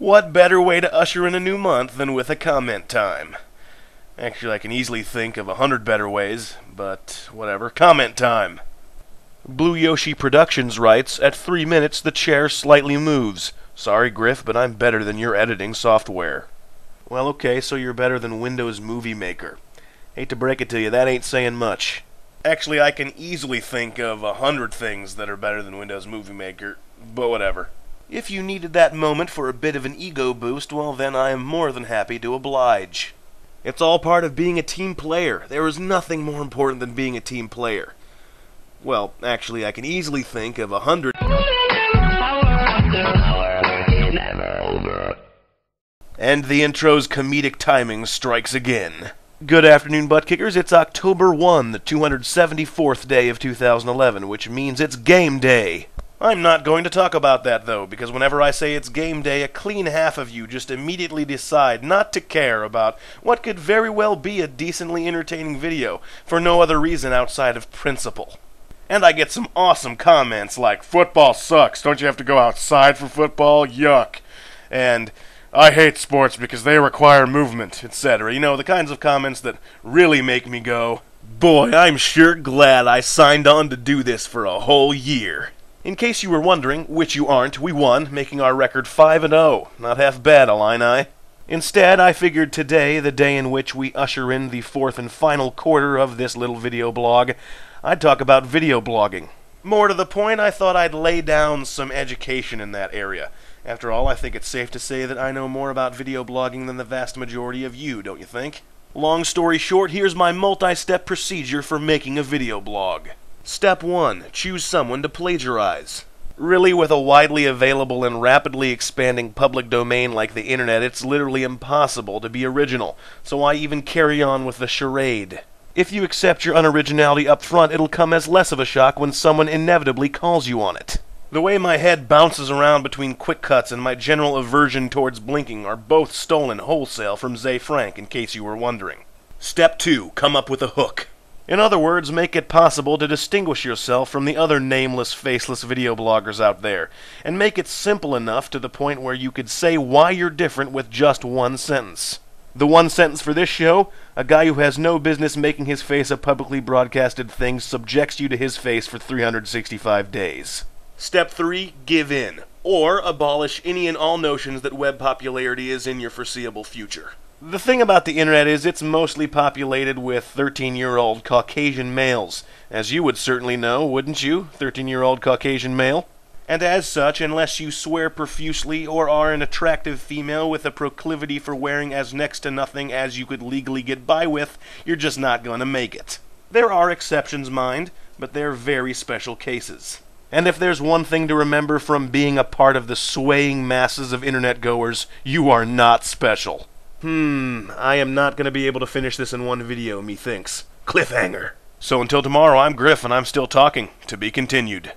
What better way to usher in a new month than with a comment time? Actually, I can easily think of 100 better ways, but whatever. Comment time. Blue Yoshi Productions writes, at 3 minutes the chair slightly moves. Sorry, Griff, but I'm better than your editing software. Well, okay, so you're better than Windows Movie Maker. Hate to break it to you, that ain't saying much. Actually, I can easily think of 100 things that are better than Windows Movie Maker, but whatever. If you needed that moment for a bit of an ego boost, well then I am more than happy to oblige. It's all part of being a team player. There is nothing more important than being a team player. Well, actually, I can easily think of 100... And the intro's comedic timing strikes again. Good afternoon, butt kickers. It's October 1, the 274th day of 2011, which means it's game day. I'm not going to talk about that, though, because whenever I say it's game day, a clean half of you just immediately decide not to care about what could very well be a decently entertaining video, for no other reason outside of principle. And I get some awesome comments like, football sucks, don't you have to go outside for football? Yuck. And, I hate sports because they require movement, etc. You know, the kinds of comments that really make me go, boy, I'm sure glad I signed on to do this for a whole year. In case you were wondering, which you aren't, we won, making our record 5-0. Not half bad, Illini. Instead, I figured today, the day in which we usher in the fourth and final quarter of this little video blog, I'd talk about video blogging. More to the point, I thought I'd lay down some education in that area. After all, I think it's safe to say that I know more about video blogging than the vast majority of you, don't you think? Long story short, here's my multi-step procedure for making a video blog. Step 1. Choose someone to plagiarize. Really, with a widely available and rapidly expanding public domain like the internet, it's literally impossible to be original, so why even carry on with the charade? If you accept your unoriginality up front, it'll come as less of a shock when someone inevitably calls you on it. The way my head bounces around between quick cuts and my general aversion towards blinking are both stolen wholesale from Zay Frank, in case you were wondering. Step 2. Come up with a hook. In other words, make it possible to distinguish yourself from the other nameless, faceless video bloggers out there, and make it simple enough to the point where you could say why you're different with just one sentence. The one sentence for this show: a guy who has no business making his face a publicly broadcasted thing subjects you to his face for 365 days. Step 3. Give in, or abolish any and all notions that web popularity is in your foreseeable future. The thing about the internet is it's mostly populated with 13-year-old Caucasian males, as you would certainly know, wouldn't you, 13-year-old Caucasian male? And as such, unless you swear profusely or are an attractive female with a proclivity for wearing as next to nothing as you could legally get by with, you're just not gonna make it. There are exceptions, mind, but they're very special cases. And if there's one thing to remember from being a part of the swaying masses of internet goers, you are not special. I am not going to be able to finish this in one video, methinks. Cliffhanger. So until tomorrow, I'm Griff, and I'm still talking. To be continued.